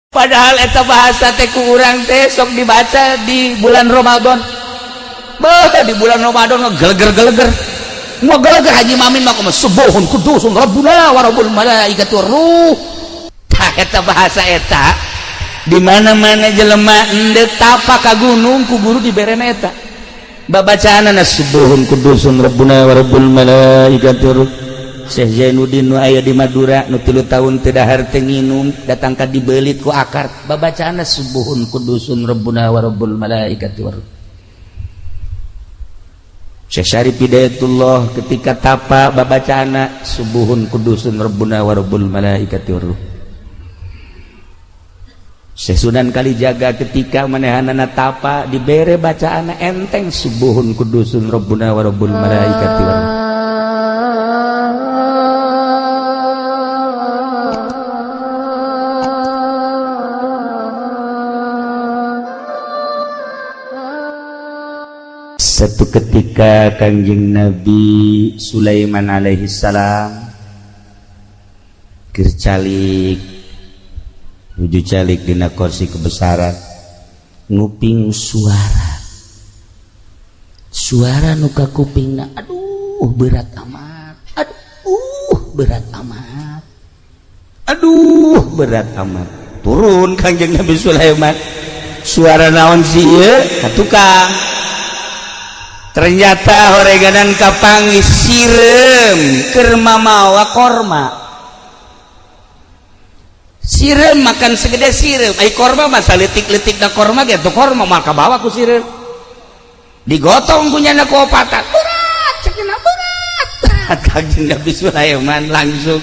Padahal eta bahasa teh ku urang teh sok dibaca di bulan Ramadan. Di bulan Ramadan geleger-geleger. Mau geleger Haji Mamin mah kumaha subuhun kudusun rabbuna wa rabbul malaikati waruh. Tah eta bahasa eta di mana-mana jelema endeu tapa ka gunung ku guru diberena eta. Babacaanna subuhun kudusun rabbuna wa rabbul malaikati waruh. Syekh Zainuddin nu aya di Madura nu 3 tahun teu dahar teu nginum datang ka dibelit ku akar babacaanna subuhun kudusun rabbuna wa rabbul malaikati waruh. Syekh Syarif Hidayatullah ketika tapa babacaanna subuhun kudusun rabbuna wa rabbul malaikati waruh. Syekh Sunan Kalijaga ketika manehanana tapa dibere bacaanna enteng subuhun kudusun rabbuna wa rabbul malaikati waruh. Satu ketika Kangjeng Nabi Sulaiman alaihi salam kircalik nuju calik dina kursi kebesaran nguping suara nu ka kupingna aduh berat amat turun Kangjeng Nabi Sulaiman suara naon sih ieu ka tukang. Ternyata horeganan kapangis sirem keur mamawa korma. Sirem makan segede sirem, ai korma mah saletik-letik na korma ge tuh korma mah kabawa ku sirem. Digotong kunyana ku opatan. Berat, cenah berat. Kanjeng Nabi Sulaiman langsung,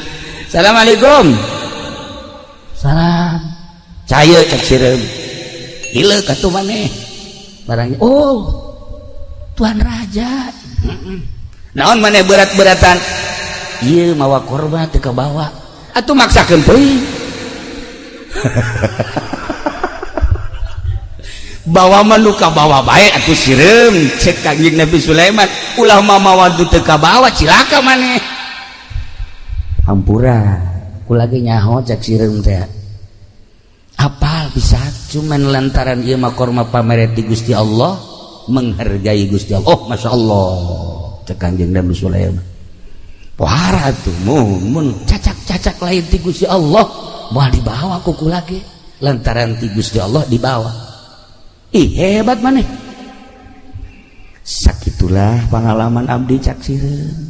"Assalamualaikum." "Salam." "Caya cek sirem." "Ieu katuh maneh?" Barangnya, "Oh, Tuan Raja." Naon maneh berat-beratan? Ieu mawa korma teu kabawa. Atuh maksakeun teuing. Bawa mah nu kabawa bae atuh sireum cek Kanjeng Nabi Sulaiman. Ulah mawa teu kabawa cilaka maneh. Hampura, kula ge nyaho cek sireum teh. Apal bisa cuman lantaran ieu mah korma pamere ti Gusti Allah. Menghargai Gusti Allah. Oh, masya Allah cek Kanjeng Nabi Sulaiman pohara tuh mun cacak lain ti Gusti Allah mau dibawa kuku lagi lantaran ti Gusti Allah dibawa. Ih hebat maneh. Sakitulah pengalaman abdi cak sireum.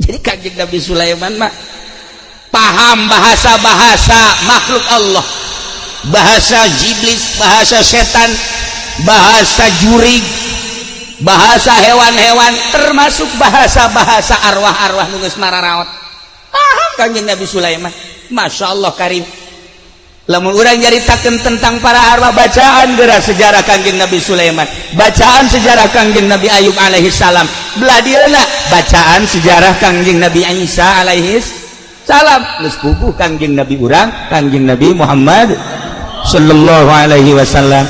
Jadi Kanjeng Nabi Sulaiman mah paham bahasa-bahasa makhluk Allah, bahasa iblis, bahasa setan, bahasa jurig, bahasa hewan-hewan, termasuk bahasa-bahasa arwah-arwah nu geus mararaot. Paham Kanjeng Nabi Sulaiman. Masya Allah karim. Lamun urang nyaritakeun tentang para arwah, bacaan geura sejarah Kanjeng Nabi Sulaiman, bacaan sejarah Kanjeng Nabi Ayub alaihi salam, bladieuna bacaan sejarah Kanjeng Nabi Isa alaihi salam, geus puguh Kanjeng Nabi urang Kanjeng Nabi Muhammad sallallahu alaihi wasallam.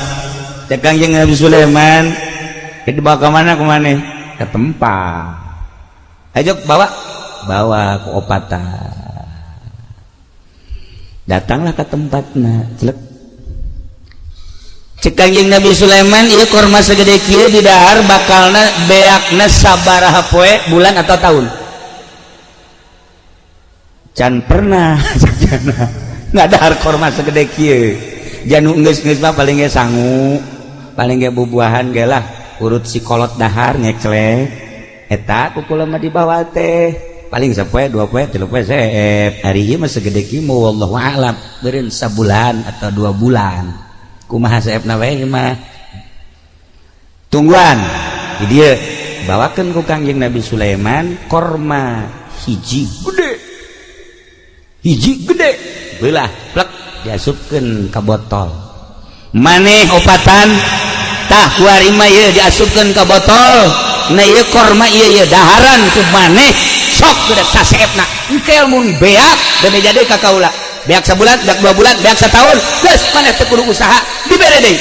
Cek Kanjeng Nabi Sulaiman dibawa ke mana ke tempat. Ayo bawa ke opatan. Datanglah ke tempatna. Cek Kanjeng Nabi Sulaiman ieu korma segede kieu di dahar bakalna beakna sabaraha poe bulan atau tahun. Can pernah nggak dahar korma segede kieu. Janu geus mah paling ge sangu. Paling ge bubuahan ge lah urut si kolot dahar ngeklek eta kukula mah dibawa teh paling sapoe 2 poe 3 poe seep hari ieu mah segede kieu wallahu a'lam beureun sabulan atau 2 bulan kumaha seepna wae mah tungguan di dieu bawakeun ku Kanjeng Nabi Sulaiman korma hiji gede beulah plek diasupkeun ka botol maneh opatan tah kuarima ieu diasupkeun ka botol na ieu korma ieu daharan ku maneh sok geus saseepna engkel mun beak da jadi ka kaula beak sabulan beak 2 bulan beak setahun geus maneh teu kudu usaha dibere deui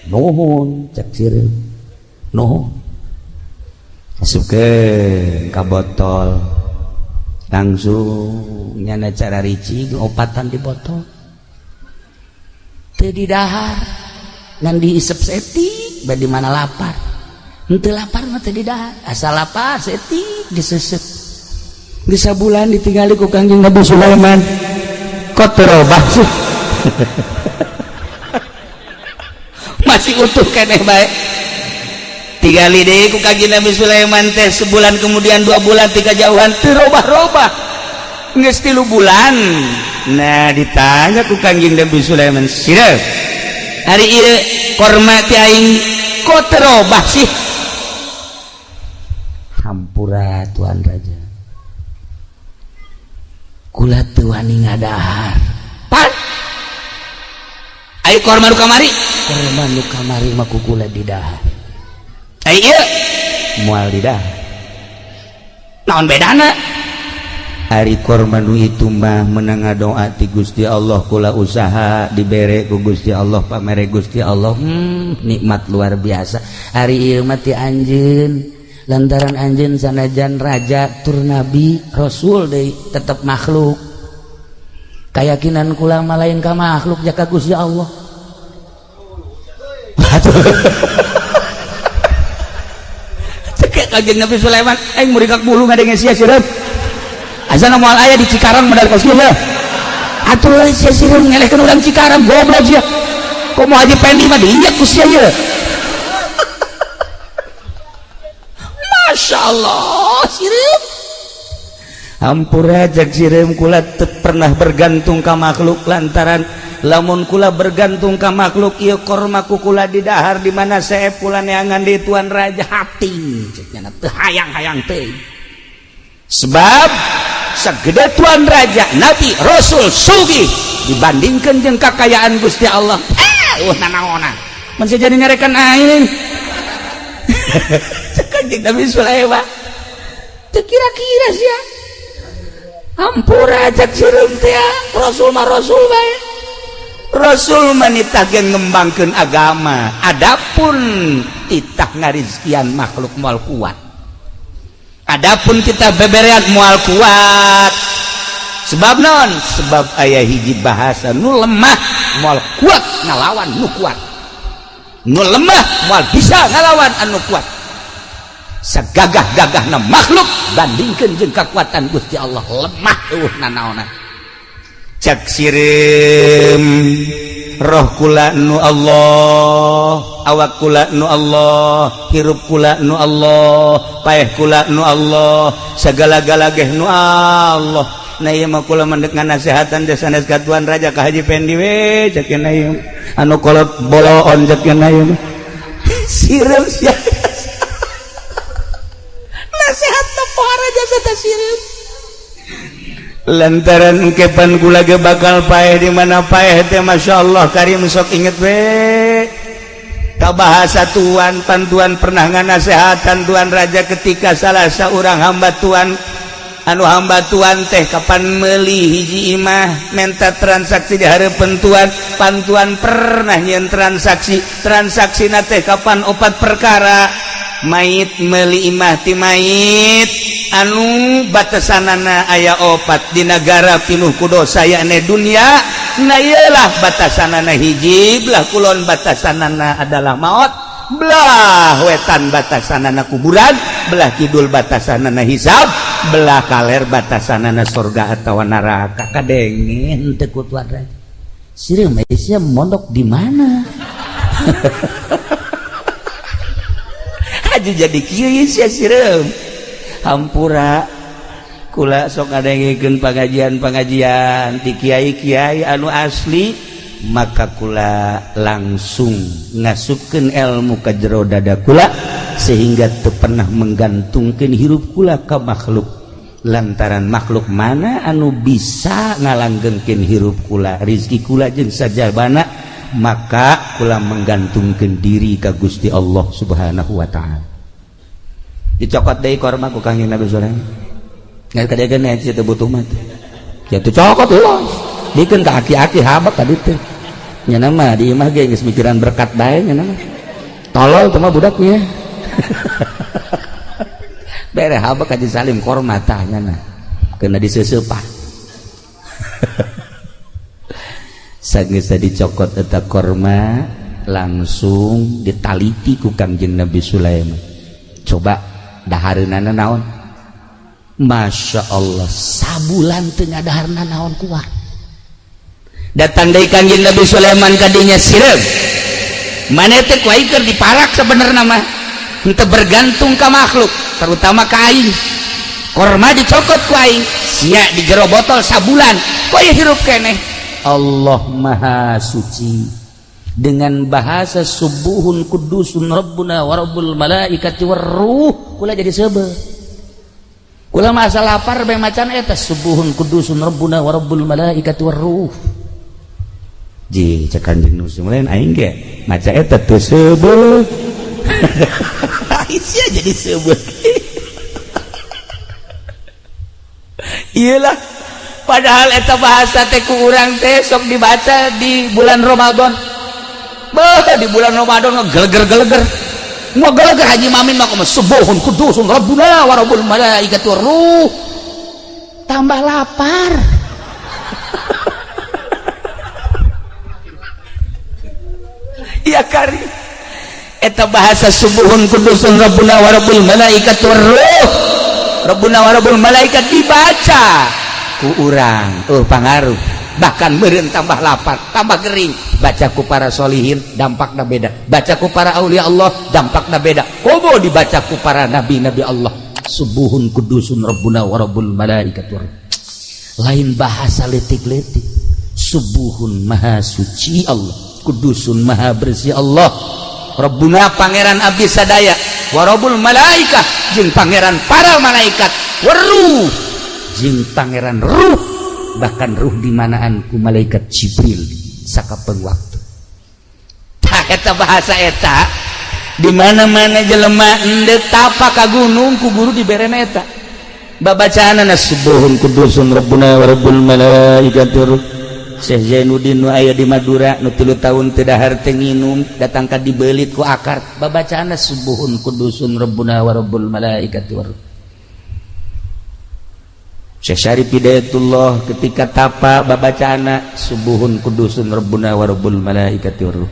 nuhun cek sireum nuhun asupkeun ka botol langsung nyana cara ricik opatan di botol teu di dahar ngan diisep setik bade mana lapar henteu lapar mah teu di dahar asal lapar setik disesep geus sabulan ditinggali ku Kangjeng Nabi Sulaiman kok teu robah sih masih utuh keneh bae tigali deui ku Kangjeng Nabi Sulaiman teh sebulan kemudian 2 bulan 3 jauhan teu robah-robah geus 3 bulan nah ditanya ku Kangjeng Nabi Sulaiman sireuh hari ieu korma ti aing kok teu robah sih hampura Tuan Raja kula teu wani ngadahar pan ayo korma nu kamari mah ku kula di dahar ayo ieu moal di dahar naon bedana ari korma nu itu mah menang ngadoa ti Gusti Allah kula usaha dibere ku Gusti Allah pamere Gusti Allah nikmat luar biasa ari ieu mah ti anjeun lantaran anjeun sanajan raja tur nabi rasul deui tetep makhluk kayakinan kula mah lain ka makhluk jaka Gusti Allah cek Kangjeng Nabi Sulaiman aing murikak bulu ngadenge sia sireup asana moal aya di Cikarang modal kos kieu atuh sia sireup ngelehkeun urang Cikarang goblok sia komo Haji Pendi mah diinjak ku sia ieu Masya Allah sireup hampura jak sireup kula teu pernah bergantung ka makhluk lantaran lamun kula bergantung ka makhluk ieu korma ku kula di dahar di mana sae kula neangan di Tuan Raja hati cekna teu hayang-hayang teuing sebab sagede Tuan Raja Nabi Rasul sugih dibandingkeun jeung kakayaan Gusti Allah nanaonan mun jadi nyarekan aing Kangjeng Nabi Sulaiman teu kira-kira sia hampura ajak sireup teh Rasul mah Rasul bae Rasul mah nitah ge ngembangkeun agama adapun titah ngarizkian makhluk moal kuat adapun kita beberean moal kuat sebab naon sebab aya hiji bahasa nu lemah moal kuat ngalawan nu kuat nu lemah moal bisa ngalawan anu kuat sagagah-gagahna makhluk bandingkeun jeung kekuatan Gusti Allah lemah nanaonna cak sirem roh kula nu Allah awak kula nu Allah hirup kula nu Allah paeh kula nu Allah sagala-gala ge nu Allah nah ieu mah kula mendek nganasehatan teh sanes ka Tuan Raja ka Haji Pendi we cek ieu anu kolot boloon cek ieu sirem sia nasihat pohara jasa ta sirem lantaran kepan kula ge bakal paeh di mana paeh teh masyaallah karim sok inget we ka bahasa Tuan pantuan pernah nganasehatan Tuan Raja ketika salah saurang hamba Tuan anu hamba Tuan teh kapan meuli hiji imah menta transaksi di hareupeun Tuan pantuan pernah nyeun transaksi na teh kapan 4 perkara mait meuli imah ti mait anu batasanana aya 4 di negara pinuh ku dosa yakni dunia na iyalah batasanana hiji belah kulon batasanana adalah maut belah wetan batasanana kuburan belah kidul batasanana hisab belah kaler batasanana surga atawa neraka kadengin teu ku Tuan Raja sireuh maisnya mondok di mana aja jadi kieu sia sireuh hampura kula sok ngadengikeun pengajian ti kiai-kiai anu asli maka kula langsung ngasupkeun ilmu ka jero dada kula sehingga teu pernah menggantungkeun hirup kula ka makhluk lantaran makhluk mana anu bisa ngalanggengkeun hirup kula rezeki kula jeung sajabana maka kula menggantungkeun diri ka Gusti Allah Subhanahu wa taala dicokot deui korma ku Kangjeng Nabi Sulaiman ngan kadegeun aya teu butuh mah kieu teh cokot euy dikeun ka aki-aki habak ka ditu nya mah di imah ge geus mikiran berkat bae nya mah tolol teh mah budaknya bere habak ka Salim korma tah nya keuna diseuseupan sageus dicokot eta korma langsung ditaliti ku Kangjeng Nabi Sulaiman. Coba dahareunana naon? Masya Allah, sabulan teu ngadaharna naon kuat. Datang deui Kangjeng Nabi Sulaiman kadinya sireug. Maneh teh ku aing keur diparak sabenerna mah. Henteu bergantung ka makhluk, terutama ka aing. Korma dicokot ku aing, sia di jero botol sabulan. Kok ya hirup keneh? Allah Maha Suci dengan bahasa subuhun kudusun rabbuna wa rabbul malaikati warruh. Kula jadi sebel. Kula masa lapar bae macan eta subuhun kudusun rabbuna wa rabbul malaikati warruh. Ji cek Kanjeng Nabi aing ge maca eta teu sebel. Aisyah jadi sebel. Iyalah, padahal eta bahasa teh ku urang teh sok dibaca di bulan Ramadan. Bah, di bulan Ramadan ngegeleger-geleger. Mau geleger Haji Mamin mah kumaha subuhun kudusun rabbuna wa rabbul malaikati waruh. Tambah lapar. Iya kari. Eta bahasa subuhun kudusun rabbuna wa rabbul malaikati waruh. Rabbuna wa rabbul malaikat dibaca ku urang pangaruh, bahkan meureun tambah lapar, tambah gering. Baca ku para solihin dampakna beda, baca ku para aulia Allah dampakna beda. Komo dibaca ku para nabi-nabi Allah subuhun kudusun rabbuna wa rabbul malaikat. Lain bahasa letik-letik. Subuhun maha suci Allah, kudusun maha bersih Allah, rabbuna pangeran abdi sadaya, wa rabbul malaikah jeung pangeran para malaikat, waruh jeung pangeran ruh, bahkan ruh di manaan ku malaikat Jibril sakapeung waktu. Tah eta bahasa eta di mana-mana jelema endeu tapa ka gunung ku guru diberena eta. Babacaanna subuhun kudusun rabbuna wa rabbul malaikati waruh. Syekh Zainuddin nu aya di Madura nu 3 tahun teu dahar teu nginum datang ka dibeulit ku akar babacaanna subuhun kudusun rabbuna wa rabbul malaikati waruh. Syekh Syarif Hidayatullah ketika tapa babacaanna subuhun kudusun rabbuna wa rabbul malaikati waruh.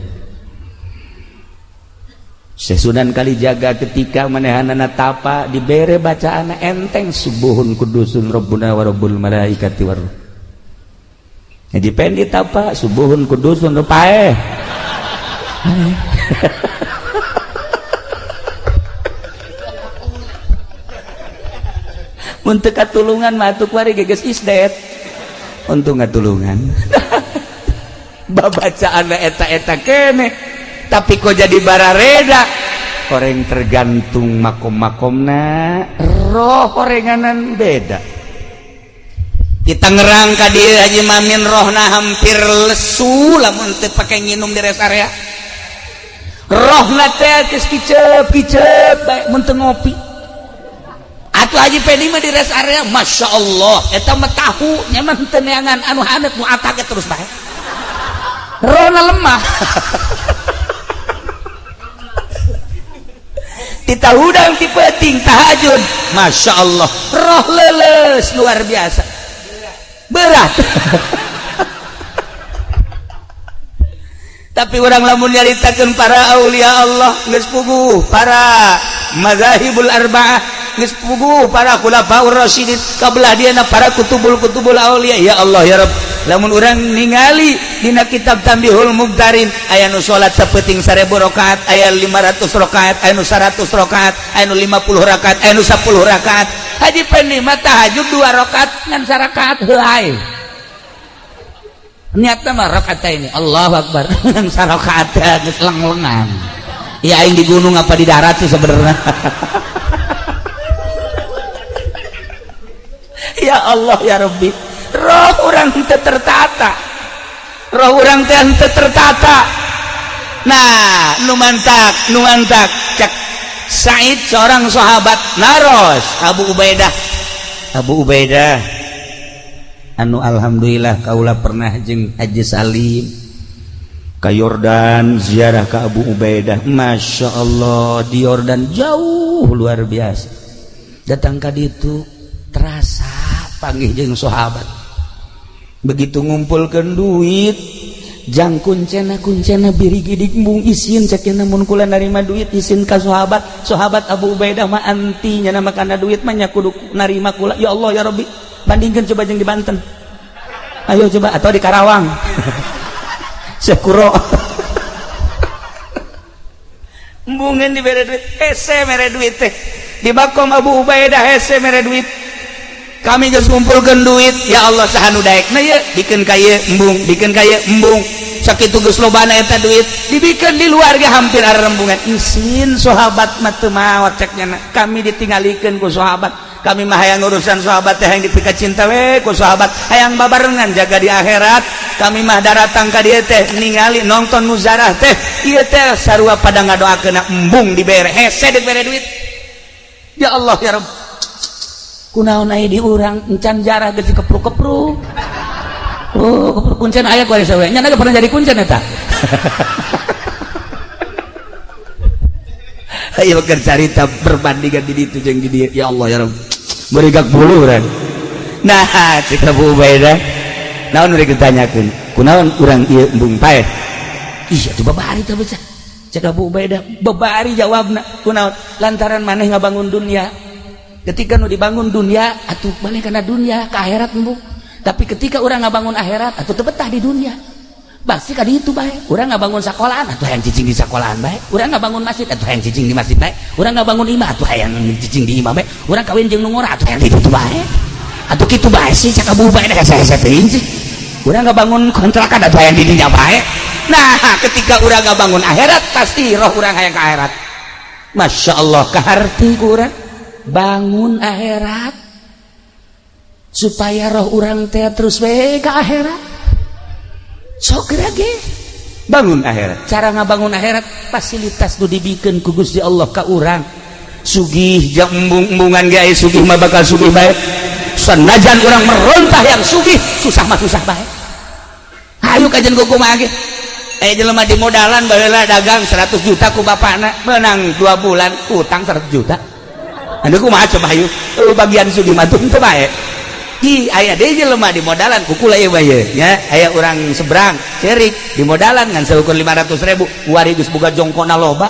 Syekh Sunan Kalijaga ketika manehanana tapa dibere bacaanna enteng subuhun kudusun rabbuna wa rabbul malaikati waruh. Jadi pendit apa subuhun kudusun rupae. Untuk katulungan matuk wari geges isdet. Untuk katulungan. Babacaan eta-eta kene. Tapi kok jadi barareda. Koreng tergantung makom-makomna. Roh korenganan beda. Kita ngerang ka dieu Haji Mamin rohna hampir lesu lamun teu pake nginum di rest area. Rohna teh geus kicep bae mun teu ngopi. Atuh Haji Pedi mah di rest area Masya Allah eta mah tahu nyaman teu neangan anu haneut nu atake terus bae. Rohna lemah. Tita hudang ti peuting tahajud Masya Allah roh leuleus luar biasa. Berat. Tapi orang lamun nyaritakeun para aulia Allah geus puguh, para mazahibul arba'ah geus puguh, para khulafaur rasyidin kabelah dieuna para kutubul aulia. Ya Allah ya Rabb, lamun urang ningali dina kitab Tambihul Mubtarin aya nu salat sapeuting 1000 rakaat, aya 500 rakaat, aya nu 100 rakaat, aya nu 50 rakaat, aya nu 10 rakaat. Haji Pendi mah tahajud 2 rakaat ngan 1 rakaat heulai. Niatna mah rakaat ini Allahu Akbar ngan 1 rakaat geus leng-lengan. Ya aing di gunung apa di darat sih sebenarnya. Ya Allah ya Rabbi, roh urang teu tertata. Roh urang teh teu tertata. Nah, nu mantak cek Said seorang sahabat naros Abu Ubaidah anu alhamdulillah kaula pernah jeung Haji Salim ka Yordan ziarah ka Abu Ubaidah. Masya Allah di Yordan jauh luar biasa. Datang ka ditu terasa panggih jeung sahabat. Begitu ngumpulkeun duit jang kuncena birigidik embung isin cekeuna mun kula narima duit isin ka sahabat Abu Ubaidah mah antinya nama kana duit mah nya kudu narima kula. Ya Allah ya Rabbi, bandingkeun coba jeung di Banten, ayo coba, atau di Karawang Sekuro embungeun dibere duit hese mere duit teh di Bakom Abu Ubaidah hese mere duit. Kami geus ngumpulkeun duit, ya Allah saha nu daekna ye dikeun ka ieu embung, dikeun ka ieu embung, sakitu geus lobana eta duit dibikeun di luar ge hampir arembungan. Isin sahabat mah teu maot ceknya, kami ditinggalikeun ku sahabat, kami mah hayang urusan sahabat teh hayang dipika cinta we ku sahabat, hayang babarengan jaga di akhirat. Kami mah daratang ka dieu teh ningali nonton muzarah teh ieu teh sarua pada ngadoakeun embung dibere hese dibere duit. Ya Allah ya Rabb, kunaon aya di urang encan jarah geus kepruk-kepruk. Oh, kepruk kuncen aya ku sawe. Nya na pernah jadi kuncen eta. Ayo keur carita perbandingan di ditu jeung di dieu. Ya Allah ya Rabb, beureug gak buluran. Nah, cik Abu Ubaidah, naon urang ditanyakeun, kunaon urang ieu embung paeh? Ih, atuh babari teh beca. Cik Abu Ubaidah, babari jawabna, kunaon? Lantaran maneh ngabangun dunia. Ketika nu dibangun dunia atuh balik kana dunia ke akhirat embung. Tapi ketika orang ngabangun akhirat atuh teu betah di dunia. Pasti ka ditu bae. Urang ngabangun sekolahan atuh hayang cicing di sekolahan bae. Urang ngabangun masjid atuh hayang cicing di masjid bae. Urang ngabangun imah atuh hayang cicing di imah bae. Urang kawin jeung nu ngora atuh hayang di ditu bae. Atuh kitu bae sih cak Abu Ubaidah hese-hese teuing sih. Urang ngabangun kontrakan atuh hayang di dinya bae. Nah, ketika urang ngabangun akhirat pasti roh urang hayang ka akhirat. Masya Allah, kaharti ku urang bangun akhirat supaya roh orang teh terus we ke akhirat. Sok ge bangun akhirat. Cara ngabangun akhirat fasilitas nu dibikeun ku Gusti Allah ka urang. Sugih jeung embung-embungan ge aya sugih mah bakal sugih bae. Sanajan urang merontah yang sugih, susah mah susah bae. Hayu kajen kumaha ge. Aya jelema di modalan baheula dagang 100 juta ku bapana, menang 2 bulan utang 100 juta. Anu kumaha coba hayu bagian sugih mah teu bae. Hi aya deui jelema di modalan kukula ieu bae nya aya urang seberang cerik di modalan ngan seukur 500.000 wari geus boga jongkona loba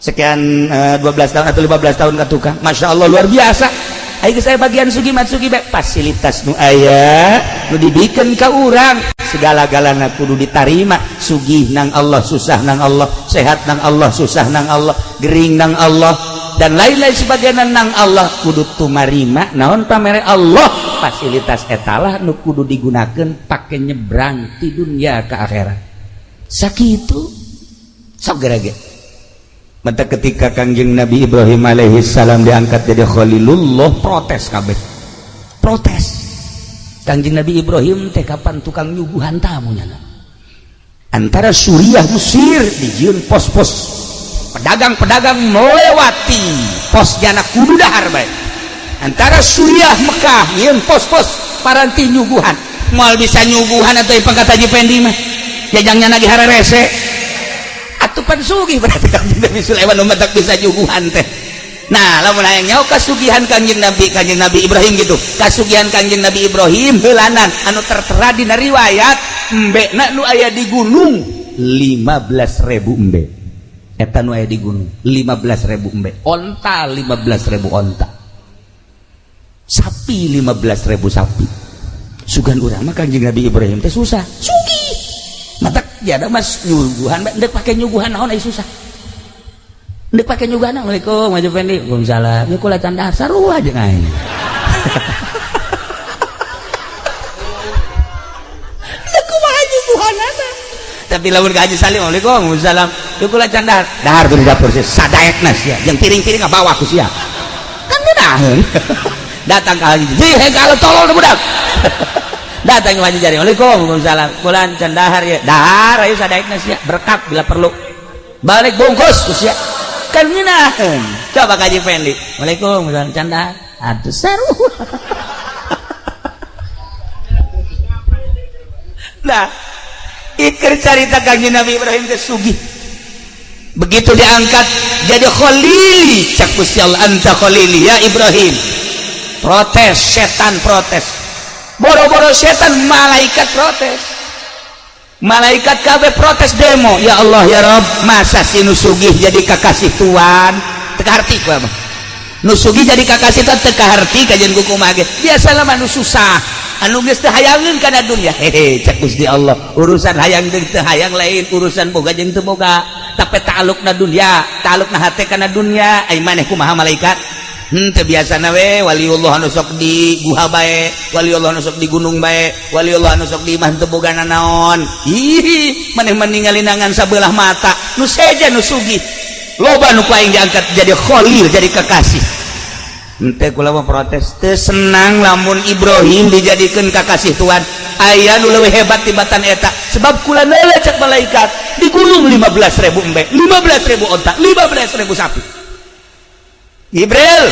sekian 12 tahun atau 15 tahun ka tukang. Masya Allah luar biasa. Aya geus aya bagian sugih mah sugih bae, fasilitas nu aya nu dibikeun ka urang segala-galana kudu ditarima. Sugih nang Allah, susah nang Allah, sehat nang Allah, susah nang Allah, gering nang Allah, dan lain-lain sebagainya nang Allah kudu tumarima. Naon pamere Allah fasilitas etalah nu kudu digunakeun pake nyebrang ti dunia ke akhirat. Sakitu sok gerage. Mata ketika Kangjeng Nabi Ibrahim alaihi salam diangkat jadi Khalilullah, protes kabeh. Protes. Kangjeng Nabi Ibrahim teh kapan tukang nyuguhan tamu nya. Antara Suriah Mesir dijieun pos-pos pedagang-pedagang melewati pos jana kudu dahar bae. Antara Suriah Mekah nyieun pos-pos paranti nyuguhan. Moal bisa nyuguhan atau pangkat Haji Pendi mah jajangnya lagi hararese atuh pan sugih berarti Kanjeng Nabi Sulaiman nu matak bisa nyuguhan teh. Nah, lamun hayang nyaho kasugihan Kanjeng Nabi Ibrahim gitu. Kasugihan Kanjeng Nabi Ibrahim heulanan anu tertera dina riwayat embena nu aya di gunung 15.000 embe. Eta nu aya di gunung 15.000 embe. Onta 15.000 onta. Sapi 15.000 sapi. Sugan urang mah Kanjeng Nabi Ibrahim teh susah. Sugih. Matak jada mas nyuguhan ndek pake nyuguhan naon aya susah. Ndek pake nyuguhan. Assalamualaikum Haji Pendi. Waalaikumsalam. Ieu kula can dahar sarua jeung aing. Ndek kumaha nyuguhanana. Tapi lamun ka Haji Salim, waalaikumsalam. Ieu kula can dahar. Dahar di dapur sia sadaekna sia. Jeung piring-piring bawa ku sia. Kan ngeunaheun. Datang ka Haji. Heh kalau tolol budak. Datang ke Haji Jari. Waalaikumsalam. Kula can dahar ya. Dahar aya sadaekna sia. Berkat bila perlu. Balik bungkus ku sia. Kan ngeunaheun. Coba ka Haji Pendi. Waalaikumsalam can dahar. Atuh sarua. Nah, ikir carita Kanjeng Nabi Ibrahim teh sugih. Begitu diangkat jadi khalili, cak Gusti Allah, anta khalili ya Ibrahim. Protes, setan protes. Boro-boro setan, malaikat protes. malaikat kabeh protes demo, ya Allah ya Rob, masa si nusugih jadi kakasih Tuhan teka harti ku mah nusugi jadi kakasih Tuhan teka harti kajian kuku mage biasa lah manu susah anu geus teu hayangkeun kana dunya hehe cek Gusti Allah urusan hayang jeung teu hayang lain urusan boga jeung teu boga tapi ta'alluqna dunya ta'alluqna hate kana dunya ai maneh kumaha malaikat teu biasana we waliullah anu sok di guha bae waliullah anu sok di gunung bae waliullah anu sok di imah teu boga naon ih maneh meningali nangan sabelah mata nu seja nu sugih loba nu paing diangkat jadi khalil jadi kekasih ente kula mah protes teu senang lamun Ibrahim dijadikeun kakasih Tuhan aya nu leuwih hebat tibatan eta sebab kula neula cek malaikat di gunung 15.000 embe 15.000 onta 15.000 sapi Jibril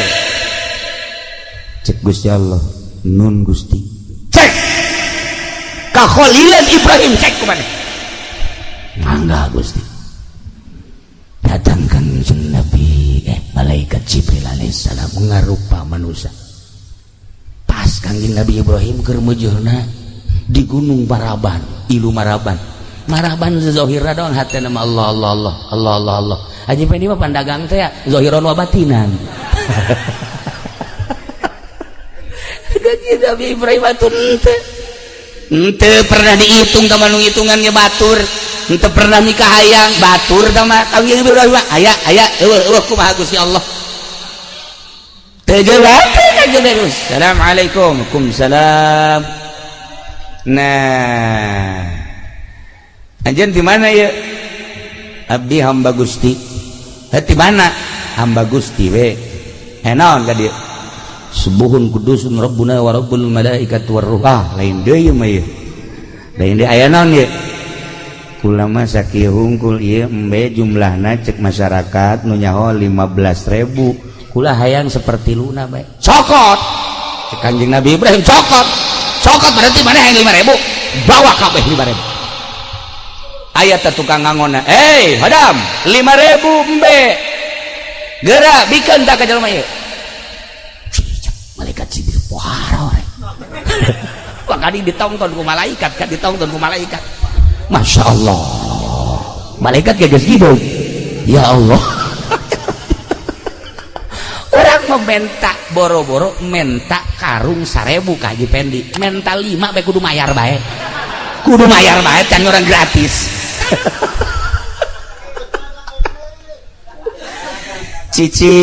cek Gusti Allah nun Gusti cek kakhalilan Ibrahim cek kumaneh mangga Gusti datangkan Nabi malaikat Jibril alaihissalam ngarupa manusia pas kangjeng Nabi Ibrahim keur mujurna di gunung Maraban ilu Maraban zahira doang hati nama Allah aja ini mah pandagang teh zahiron wa batinan kangjeng Nabi Ibrahim atun ente pernah dihitung sama hitungannya batur ente pernah nikah hayang batur sama kangjeng Ibrahim aya kumaha Gusti Allah teu jawab kangjeng Nabi Assalamualaikum Waalaikumsalam nah anjeun di mana ya abdi hamba Gusti di mana hamba Gusti we naon ka dieu subuhun kudusun rabbuna wa rabbul malaikati war ruh lain deui mah ieu lain deui aya naon ieu kula mah sakieu hungkul ieu embe jumlahna cek masyarakat nu nyaho 15.000 kula hayang seperti luna bae cokot cek Kanjeng Nabi Ibrahim cokot berarti mana yang 5.000 bawa kabeh 5.000 aya teh tukang ngangonna hadam 5.000 embe geura bikeun tah ka jelema ieu malaikat Jibril pohara we wah kadi ditongton ku malaikat Masya Allah malaikat geus gitu ya Allah orang mementa boro-boro menta karung 1.000 ka Haji Pendi menta 5 bae kudu mayar bae can orang gratis cicing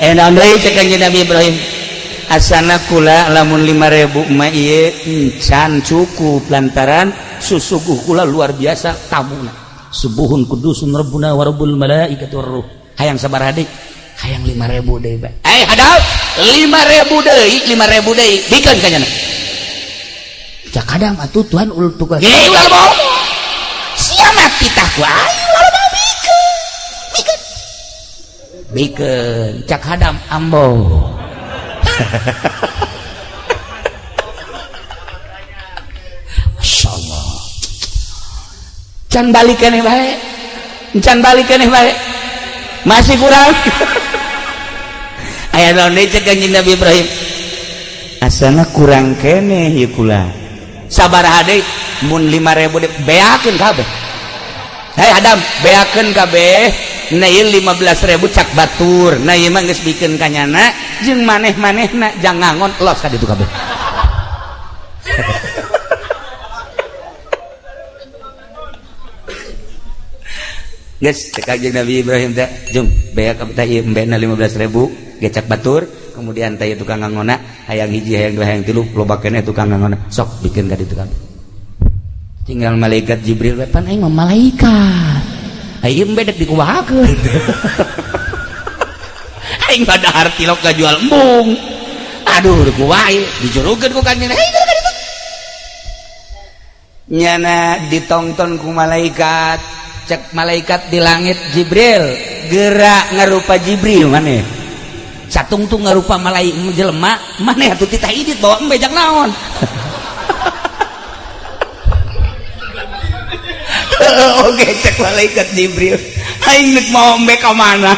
enak deui cek Kanjeng Nabi Ibrahim asana kula lamun 5.000 mah ieu encan cukup lantaran susuguh kula luar biasa tamuna subuhun kudusun rabbuna wa rabbul malaikati war ruh hayang sabaraha deui hayang 5.000 deui bae hadap 5.000 deui bikeun ka nyana cak kadang atuh Tuhan ulah tugas ulah mau sia mati tah ku ayo ulah mau bikeun cak hadam ambo Masya Allah can balik keneh bae masih kurang aya naon deui cek Kanjeng Nabi Ibrahim asana kurang keneh ieu kula sabaraha deui mun 5.000 deui beakeun kabeh hadam beakeun kabeh na ieu 15.000 cak batur na ieu mah geus bikeun ka nyana jeung maneh-manehna jang ngangon los ka ditu kabeh geus cek Kanjeng Nabi Ibrahim teh jung beak teh ieu embena 15.000 ge cak batur kemudian teh tukang ngangonna hayang hiji hayang dua hayang tilu loba keneh tukang ngangonna sok bikeun ka ditu kabeh tinggal malaikat Jibril we pan aing mah malaikat aing embe dek dikuwahakeun aing pada harti lok jual embung aduh dikuwahi dijurugeun ku Kanjeng nyana ditongton ku malaikat cek malaikat di langit Jibril gerak ngarupa Jibril maneh satungtung ngarupa malaikat jelema maneh atuh titah idit bawa embe jak naon oke cek malaikat Jibril aing neuk mau embe ka mana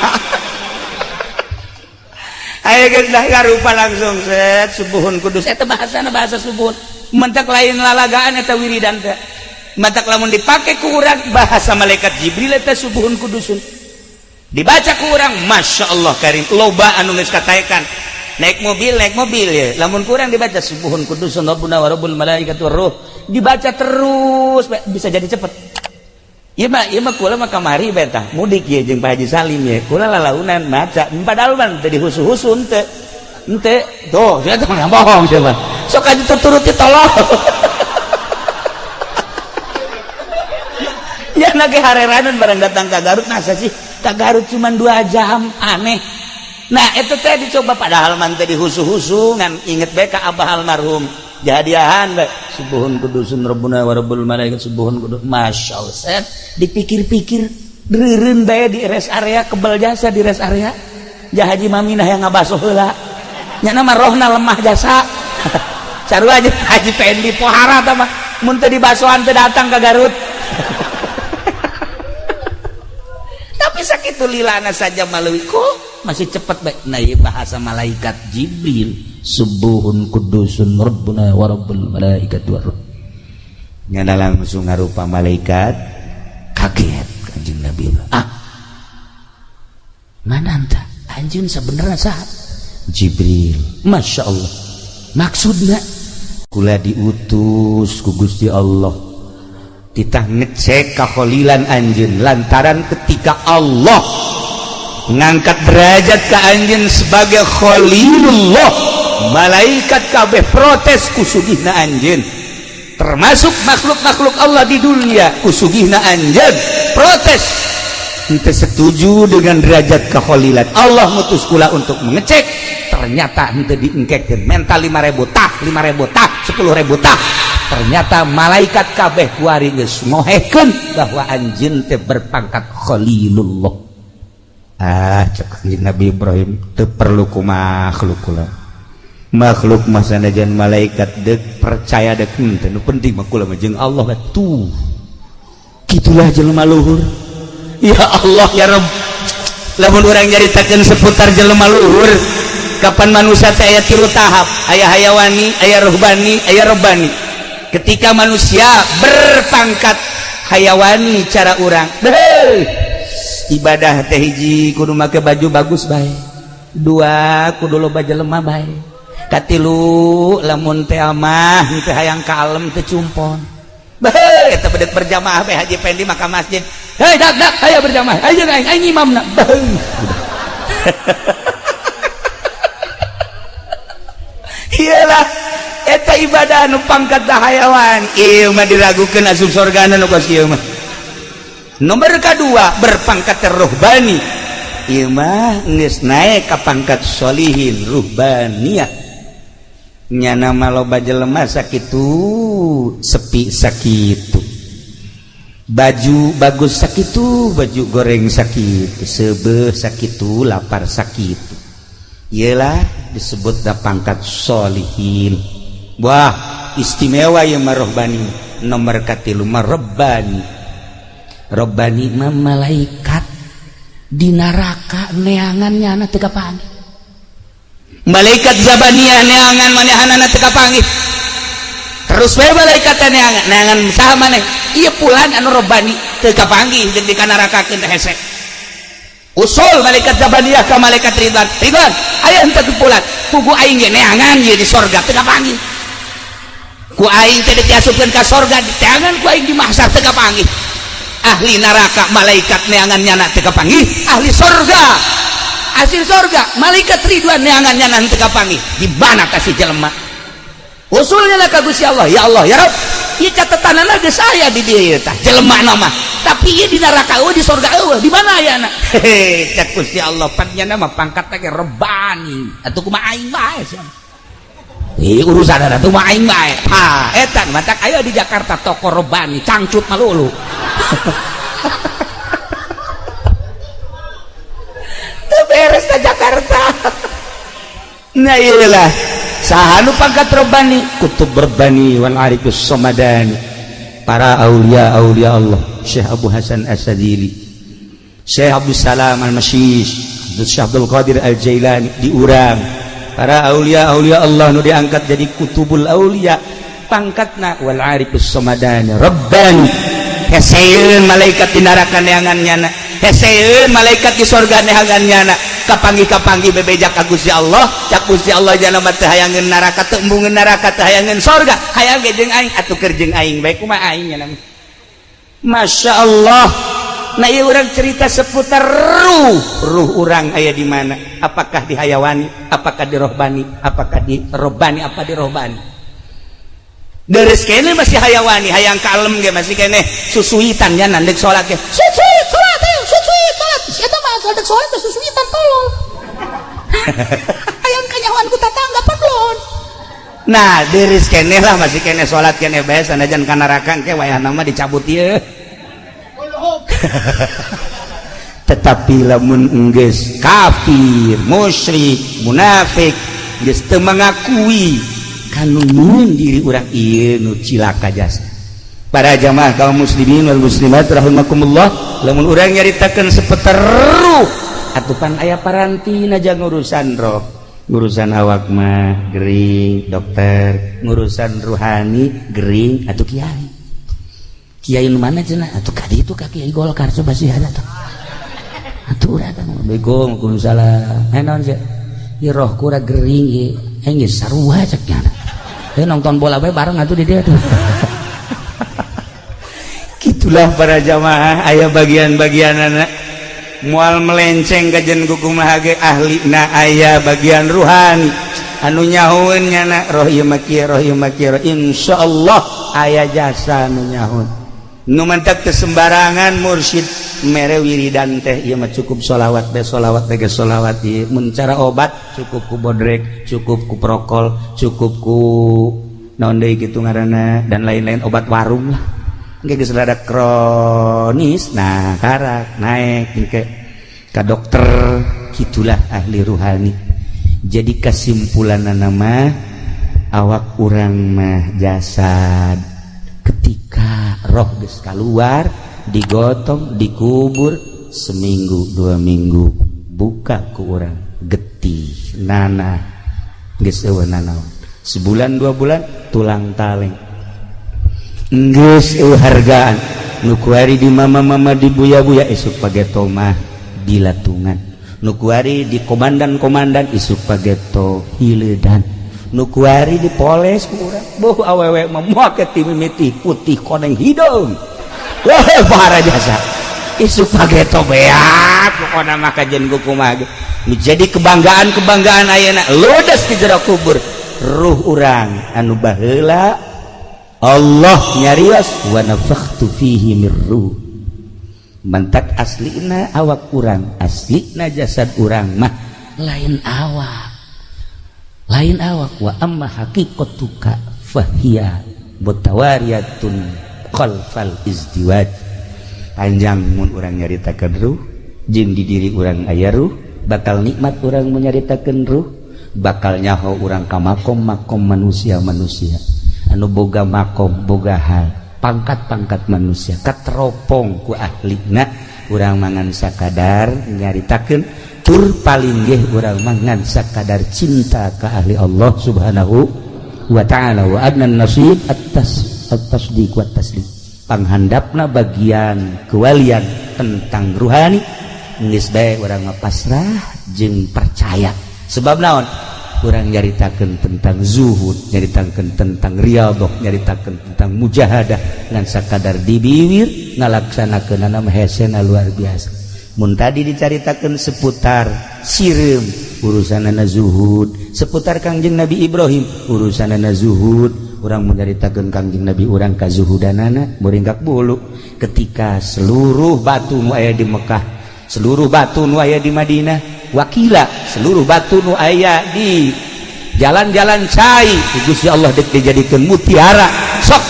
aya geus dah ngarupa langsung set subuhun kudus eta bahasana bahasa subuhun mentek lain lalagaan eta wiridan teh matak lamun dipakai ku urang bahasa malaikat Jibril eta subuhun kudusun dibaca ku urang Masya Allah karim loba anu geus kataekan naik mobil ya lamun kurang dibaca subuhun kudusun rabbuna wa rabbul malaikati waruh dibaca terus bisa jadi cepet ieu mah kula mah kamari betah mudik ye jeung Pak Haji Salim ye kula lalaunan maca padahal mah teu dihusu-husu henteu tuh saya teh bohong sia sok aja tuturuti tolong ya nage hareranan barang datang ke Garut nasa sih ke Garut cuma 2 jam aneh. Nah itu teh dicoba padahal man teh dihusu-husu ngan inget bae ka abah almarhum jadiahan bae subuhun kudusun rabbuna wa rabbul malaikati subuhun kudus Masya Allah dipikir-pikir deureun bae di rest area kebal jasa di rest area jah Haji Maminah yang ngabasuh heula nya nama rohna lemah jasa sarua aja Haji Pendi pohara tah mah mun teu dibasuhan teu datang ka Garut tapi sakitu lilana saja maluwi kok masih cepat baik nah iya bahasa malaikat Jibril subuhun kudusun rabbuna wa rabbul malaikati waruh nyana langsung ngarupa malaikat kaget kanjeng Nabi mana anta anjeun sebenarnya saha Jibril Masya Allah maksudna kula diutus ku Gusti Allah titah ngecek kakholilan anjeun lantaran ketika Allah ngangkat derajat ke anjeun sebagai khalilullah malaikat kabeh protes kusugihna anjeun termasuk makhluk-makhluk Allah di dunia kusugihna anjeun protes henteu setuju dengan derajat kekhalilan Allah ngutus kula untuk mengecek ternyata henteu diengkekeun mental 5.000 tah 5.000 tah 10.000 tah ternyata malaikat kabeh kuari geus ngohekeun bahwa anjeun teh berpangkat khalilullah cek Nabi Ibrahim teu perlu ku makhluk kula makhluk mah sanajan malaikat deuk percaya deuk henteu nu penting mah kula mah jeung Allah tuh kitulah jelema luhur ya Allah ya Rabb lamun urang nyaritakeun seputar jelema luhur kapan manusia teh aya 3 tahap aya hayawani aya ruhbani aya robbani ketika manusia berpangkat hayawani cara urang ibadah teh hiji kudu make baju bagus bae 2 kudu loba jelema bae katilu lamun teh amah teu hayang kalem teu cumpon bae eta bedet berjamaah bae Haji Pendi maka masjid hei dak aya berjamaah ayo aing imamna iyalah eta ibadah nu pangkat hayawan ieu mah diragukeun asup sorgana nu kos ieu mah nomor kedua berpangkat ruhbani ieu mah geus naek ka pangkat sholihin ruhbaniyah nya nama loba jelema sakitu sepi sakitu baju bagus sakitu baju goreng sakitu seubeuh sakitu lapar sakitu iyalah disebut da pangkat sholihin wah istimewa ieu mah ruhbani nomor katilu mah rabbani Robbani mah malaikat di neraka neangannya anak teu kapanggih malaikat zabaniyah neangan manehanana teu kapanggih terus bae malaikat neangan saha maneh ieu pulan anu Robbani teu kapanggih jeung di neraka-keun teh hese usul malaikat zabaniyah ka malaikat Ridwan aya henteu pulan kugu aing ge neangan ieu di sorga teu kapanggih ku aing teh diasupkeun ka sorga di neangan ku aing di mahsyar teu kapanggih ahli neraka malaikat neangan nyana teu kapanggih ahli surga asli surga malaikat Ridwan neangan nyana teu kapanggih di mana ka si jelema usulnya lah ka Gusti Allah ya Rabb ieu catatanana geus aya di dieu tah jelema mah tapi ieu di neraka eueuh di surga eueuh di mana ayana cek Gusti Allah panjenengan mah pangkat teh Rabbani atuh kumaha aing bae urusan ada tuh main bae eta matak ayo di Jakarta toko Robbani cangcut malulu teu beres ka Jakarta nah iyalah saha nu pangkat Robbani kutub Rabbani wal arifus samadani para aulia Allah Syekh Abu Hasan As-Sadili Syekh Abdul Salam Al-Masyish Syekh Abdul Qadir Al-Jailani diurang para aulia Allah nu diangkat jadi kutubul aulia pangkatna wal arifus samadani rabbani heseun malaikat di neraka neangannyana heseun malaikat di surga neangannyana kapanggi bebejak ka Gusti Allah cak Gusti Allah jalma teh hayangeun neraka teu embungeun neraka teh hayangeun surga hayang ge jeung aing atuh keur jeung aing bae kumaha aing nya Masya Allah. Nah ieu urang cerita seputar ruh urang aya di mana, apakah di hayawani, apakah di rohbani, apakah di robbani, apa di rohbani. Deres kene masih hayawani, hayang kalem ge masih kene susuitan nya nandek salat ge. Susuit salat, eta mah nandek salat teh susuitan tolong. Hayang kanyawan ku tatangga pablon. Nah, deres kene lah masih kene salat kene bae sanajan ka neraka ke wayahna mah dicabut ieu. Tetapi lamun enggeus kafir, musyrik, munafik, geus teu mangakui kanu nyieun diri urang ieu nu cilaka jasa. Para jamaah kaum muslimin wal muslimat rahimakumullah, lamun urang nyaritakeun seputar ruh atupan aya parantina jang urusan roh. Urusan awak mah gering dokter, urusan ruhani gering atuh kiai. Kiai nu mana cenah atuh ka ditu ka Kiai Golkar coba sih ada tuh. Atuh urang bego kudu salah. Naon sih? Ieu rohku ora gering ieu. Geus sarua cek nya. Nonton bola bae bareng atuh di dieu tuh. Kitulah para jamaah aya bagian-bagianana moal melenceng ka jeung kumaha ge ahlina aya bagian ruhani anu nyahoeun nyana roh ieu mah kieu roh ieu mah kieu insyaallah aya jasa nu nyahoeun nu mantak teu sembarangan mursyid mere wiridan teh ieu mah cukup sholawat teh sholawat ieu mun cara obat cukup ku bodrek cukup ku prokol cukup ku naon deui kitu ngaranna dan lain-lain obat warung lah engke geus rada kronis nah karak naik engke ka dokter gitulah ahli ruhani. Jadi kesimpulanna mah awak urang mah jasad ketika roh geus kaluar digotong dikubur seminggu 2 minggu buka ku urang getih nanah geus eueuh nanaon sebulan 2 bulan tulang taleng geus eueuh hargaan nu kuari di mama-mama di buya-buya isuk pageto mah dilatungan nu kuari di komandan-komandan isuk pageto hiledan nu kuari dipoles ku urang beuh awewe mah moal ke timimiti putih koneng hidung wah para jasa isuk pageto beak pokona mah kajen ku kumaha jadi kebanggaan ayeuna ludes di jero kubur ruh urang anu baheula Allah nyarios wa nafakhtu fihi mir ruh mantak aslina awak urang aslina jasad urang mah lain awak wa amma haqiqatuka fahiya mutawariyatun khalfal izdiwaj panjang mun urang nyaritakeun ruh jeung di diri urang aya ruh bakal nikmat urang menyaritakeun ruh bakal nyaho urang ka makom manusia anu boga makom boga hal pangkat-pangkat manusia kateropong ku ahlina urang mangan sakadar nyaritakeun tur paling geh urang mangan sakadar cinta ka ahli Allah subhanahu wa ta'ala wa adnan nasib at-tasdiq wa taslim panghandapna bagian kewalian tentang ruhani geus bae urang pasrah jeung percaya sebab naon urang nyaritakeun tentang zuhud nyaritakeun tentang riyadhah nyaritakeun tentang mujahadah ngan sakadar di bibir ngalaksanakeunana mah hesena luar biasa mun tadi dicaritakeun seputar sireum urusanana zuhud seputar Kangjeng Nabi Ibrahim urusanana zuhud urang menyaritakeun Kangjeng Nabi urang kazuhudanana muringkak bulu ketika seluruh batu nu aya di Mekah seluruh batu nu aya di Madinah wakila seluruh batu nu aya di jalan-jalan cai Gusti Allah dek dijadikeun mutiara sok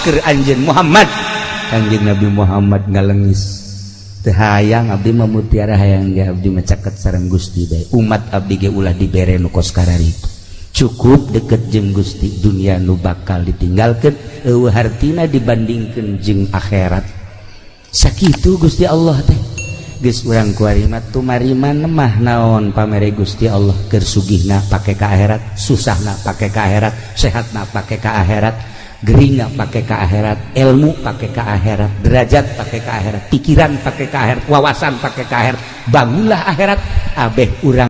keur anjeun Muhammad Kangjeng Nabi Muhammad ngalengis teu hayang abdi mah mutiara hayang ge abdi mah caket sareng Gusti bae umat abdi ge ulah dibere nu kos kararitu cukup deket jeung Gusti dunia nu bakal ditinggalkeun eueuh hartina dibandingkeun jeung akhirat sakitu Gusti Allah teh geus urang kuari mah tumariman mah naon pamere Gusti Allah keur sugihna pake ka akhirat susahna pake ka akhirat sehatna pake ka akhirat geringa pakai ke akhirat, ilmu pakai ke akhirat, derajat pakai ke akhirat, pikiran pakai ke akhirat, wawasan pakai ke akhirat. Bangunlah akhirat, abeh urang